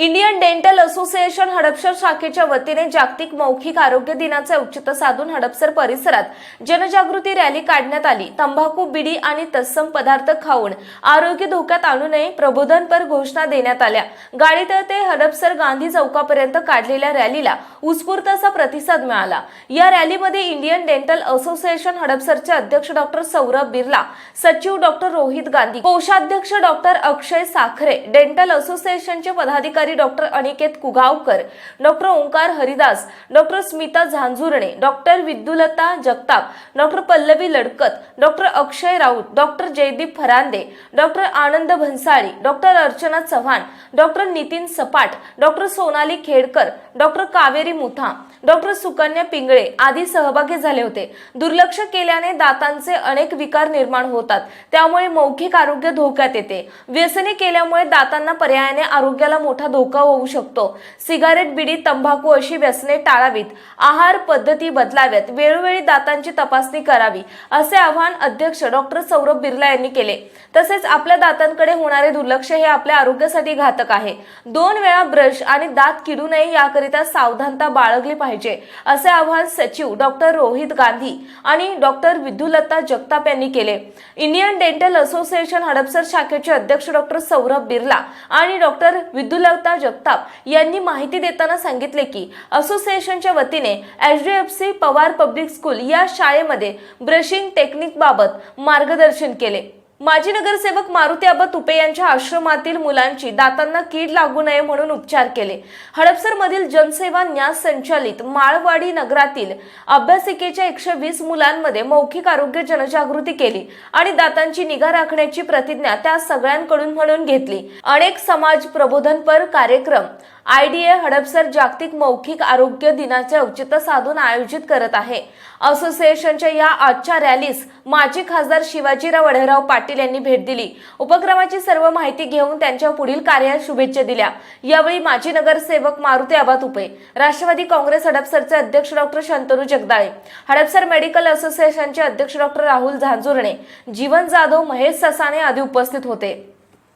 Indian dental association Hadapsar शाखेच्या वतीने जागतिक मौखिक आरोग्य दिनाचे औचित्य साधून हडपसर परिसरात जनजागृती रॅली काढण्यात आली। तंबाखू, बिडी आणि तत्सम पदार्थ खाऊन आरोग्य धोक्यात आणू नये प्रबोधनपर घोषणा देण्यात आल्या। गाडीतळ ते हडपसर गांधी चौकापर्यंत काढलेल्या रॅलीला उत्स्फूर्त असा प्रतिसाद मिळाला। या रॅलीमध्ये इंडियन डेंटल असोसिएशन हडपसरचे अध्यक्ष डॉक्टर सौरभ बिर्ला, सचिव डॉक्टर रोहित गांधी, कोषाध्यक्ष डॉक्टर अक्षय साखरे, डेंटल असोसिएशनचे पदाधिकारी doctor Aniket Kugavkar, doctor Omkar Haridas, doctor Smita Zanjurne, doctor Vidyulata Jagtap, doctor Pallavi Ladkat, doctor Akshay Raut, doctor Jaydeep Farande, doctor Anand Bhansali, doctor Archana Chavan, doctor Nitin Sapat, doctor Sonali Khedkar, doctor Kaveri Mutha, doctor Sukanya Pingale आदी सहभागी झाले होते। दुर्लक्ष केल्याने दातांचे अनेक विकार निर्माण होतात, त्यामुळे मौखिक आरोग्य धोक्यात येते। व्यसनी केल्यामुळे दातांना पर्यायाने आरोग्याला मोठा धोका होऊ शकतो। सिगारेट, बिडी, तंबाखू अशी व्यसने टाळावीत, आहार पद्धती बदलाव्यात, वेळोवेळी दातांची तपासणी करावी असे आवाहन अध्यक्ष डॉक्टर सौरभ बिर्ला यांनी केले। तसेच आपल्या दातांकडे होणारे दुर्लक्ष हे आपल्या आरोग्यासाठी घातक आहे। 2 वेळा ब्रश आणि दात किडू नये याकरिता सावधानता बाळगली पाहिजे असे आवाहन सचिव डॉक्टर रोहित गांधी आणि डॉक्टर विद्युलता जगताप यांनी केले। इंडियन डेंटल असोसिएशन हडपसर शाखेचे अध्यक्ष डॉक्टर सौरभ बिर्ला आणि डॉक्टर विद्युलता जगताप यांनी माहिती देताना सांगितले की असोसिएशनच्या वतीने HDFC पवार पब्लिक स्कूल या शाळेमध्ये ब्रशिंग टेक्निक बाबत मार्गदर्शन केले। माजी नगरसेवक मारुती आबा तुपे यांच्या आश्रमातील मुलांची दातांना कीड लागू नये म्हणून उपचार केले। हडपसर मधील जनसेवा न्यास संचालित माळवाडी नगरातील अभ्यासिकेच्या 120 मुलांमध्ये मौखिक आरोग्य जनजागृती केली आणि दातांची निगा राखण्याची प्रतिज्ञा त्या सगळ्यांकडून म्हणून घेतली। अनेक समाज प्रबोधनपर कार्यक्रम IDA हडपसर जागतिक मौखिक आरोग्य दिनाचे औचित्य साधून आयोजित करत आहे। असोसिएशनच्या या आजच्या रॅलीस माजी खासदार शिवाजीराव वडेराव पाटील यांनी भेट दिली। उपक्रमाची सर्व माहिती घेऊन त्यांच्या पुढील कार्यास शुभेच्छा दिल्या। यावेळी माजी नगरसेवक मारुती आबा तुपे, राष्ट्रवादी काँग्रेस हडपसरचे अध्यक्ष डॉक्टर शंतनू जगदाळे, हडपसर मेडिकल असोसिएशनचे अध्यक्ष डॉक्टर राहुल झांजुर्णे, जीवन जाधव, महेश ससाणे आदी उपस्थित होते।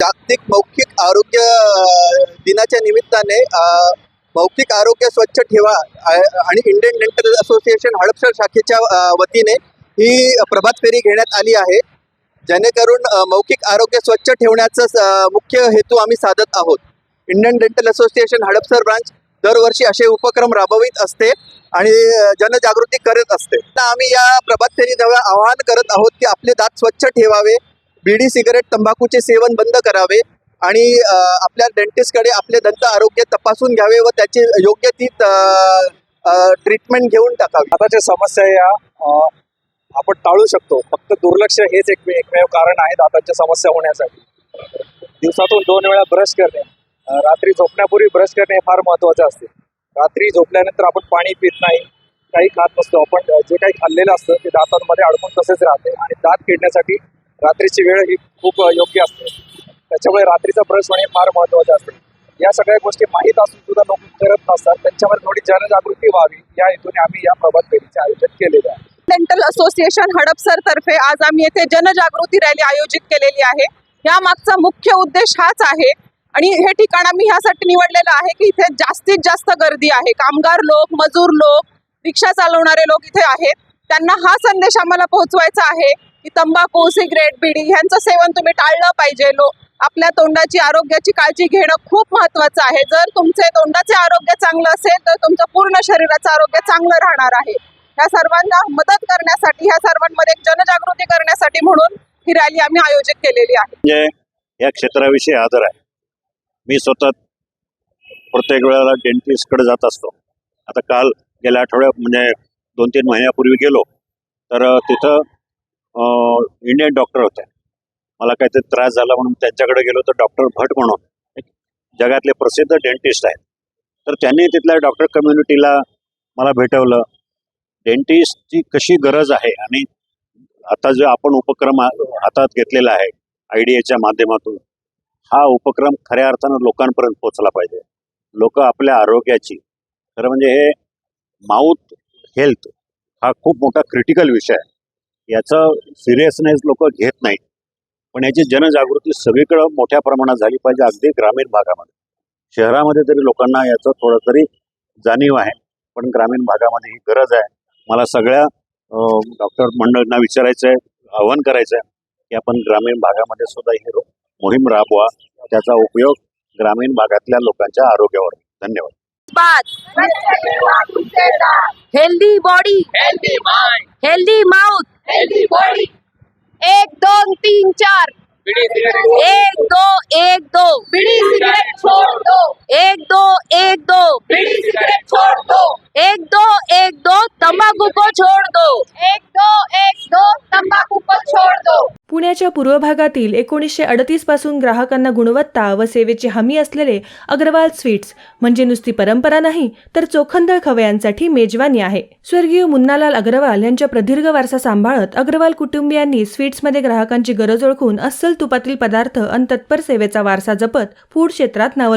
जागतिक मौखिक आरोग्य दिनाच्या निमित्ताने मौखिक आरोग्य स्वच्छ ठेवा आणि इंडियन डेंटल असोसिएशन हडपसर शाखेच्या वतीने ही प्रभात फेरी घेण्यात आली आहे, जेणेकरून मौखिक आरोग्य स्वच्छ ठेवण्याचा मुख्य हेतू आम्ही साधत आहोत। Indian dental association Hadapsar branch दरवर्षी असे उपक्रम राबवित असते आणि जनजागृती करत असते। आम्ही या प्रभात फेरीद्वारे आवाहन करत आहोत की आपले दात स्वच्छ ठेवावे, बिडी, सिगारेट, तंबाखूचे सेवन बंद करावे आणि आपल्या डेंटिस्टकडे आपले दंत आरोग्य तपासून घ्यावे व त्याची योग्य ती ट्रीटमेंट घेऊन टाकावी। दाताच्या समस्या या आपण टाळू शकतो, फक्त दुर्लक्ष हेच एकमेव कारण आहे दातांच्या समस्या होण्यासाठी। दिवसातून 2 वेळा ब्रश करणे, रात्री झोपण्यापूर्वी ब्रश करणे फार महत्त्वाचे असते। रात्री झोपल्यानंतर आपण पाणी पित नाही, काही खात नसतो, आपण जे काही खाल्लेलं असतं ते दातांमध्ये अडकून तसेच राहते आणि दात किडण्यासाठी रात्रीची वेळ ही खूप योग्य असते। त्याच्यामुळे रात्रीचा ब्रश होणे फार महत्त्वाचे असते। या सगळ्या गोष्टी माहीत असून सुद्धा लोक करत नसतात, त्यांच्यावर थोडी जनजागृती व्हावी या हेतूने आम्ही या प्रभात फेरीचे आयोजन केलेले आहे। डेंटल असोसिएशन हडपसर तर्फे आज आम्ही येथे जनजागृती रॅली आयोजित केलेली आहे। या मागचा मुख्य उद्देश हाच आहे आणि हे ठिकाण आम्ही ह्यासाठी निवडलेलं आहे की इथे जास्तीत जास्त गर्दी आहे। कामगार लोक, मजूर लोक, रिक्षा चालवणारे लोक इथे आहेत। त्यांना हा संदेश आम्हाला पोहोचवायचा आहे की तंबाखू, सिगरेट, बिडी यांचं सेवन तुम्ही टाळलं पाहिजे। आपल्या तोंडाची आरोग्याची काळजी घेणं खूप महत्त्वाचं आहे। जर तुमचे तोंडाचे आरोग्य चांगलं असेल तर तुमचं पूर्ण शरीराचं आरोग्य चांगलं राहणार आहे। ह्या सर्वांना मदत करण्यासाठी, ह्या सर्वांमध्ये जनजागृती करण्यासाठी म्हणून ही रॅली आम्ही आयोजित केलेली आहे। म्हणजे या क्षेत्राविषयी आदर आहे। मी स्वतः प्रत्येक वेळेला डेंटिस्टकडे जात असतो। आता काल गेल्या आठवड्यात म्हणजे 2-3 महिन्यापूर्वी गेलो तर तिथं इंडियन डॉक्टर होते। मला काहीतरी त्रास झाला म्हणून त्यांच्याकडे गेलो तर डॉक्टर भट म्हणून एक जगातले प्रसिद्ध डेंटिस्ट आहेत, तर त्यांनी तिथल्या डॉक्टर कम्युनिटीला मला भेटवलं। डेंटिस्टची कशी गरज आहे आणि आता जो आपण उपक्रम हातात घेतलेला आहे IDAच्या माध्यमातून, हा उपक्रम खऱ्या अर्थानं लोकांपर्यंत पोहोचला पाहिजे। लोक आपल्या आरोग्याची, खरं म्हणजे हे माउथ हेल्थ हा खूप मोठा क्रिटिकल विषय आहे, याचं सिरियसनेस लोक घेत नाहीत, पण याची जनजागृती सगळीकडे मोठ्या प्रमाणात झाली पाहिजे, अगदी ग्रामीण भागामध्ये। शहरामध्ये तरी लोकांना याचं थोडं तरी जाणीव आहे, पण ग्रामीण भागामध्ये ही गरज आहे. मला सगळ्या डॉक्टर मंडळींना विचारायचं आहे, आवाहन करायचं आहे की आपण ग्रामीण भागामध्ये सुद्धा ही मोहीम राबवा, त्याचा उपयोग ग्रामीण भागातल्या लोकांच्या आरोग्यावर. धन्यवाद. Healthy body healthy mouth healthy body 1 2 3 4 1 2 1 2 बीड़ी सिगरेट छोड़ दो 1 2 1 2 बीड़ी सिगरेट छोड़ दो 1 2 1 2 तंबाकू को छोड़ दो 1 2 1 2 तंबाकू को छोड़ दो. पुण्याच्या पूर्व भागातील 1938 पासून ग्राहकांना गुणवत्ता व सेवेची हमी असलेले अग्रवाल स्वीट्स म्हणजे नुसती परंपरा नाही तर चोखंदळ खवयांसाठी मेजवानी आहे. स्वर्गीय मुन्नालाल अग्रवाल यांच्या प्रदीर्घ वारसा सांभाळत अग्रवाल कुटुंबियांनी स्वीट्समध्ये ग्राहकांची गरज ओळखून अस्सल तुपातील पदार्थ आणि तत्पर सेवेचा वारसा जपत फूड क्षेत्रात नाव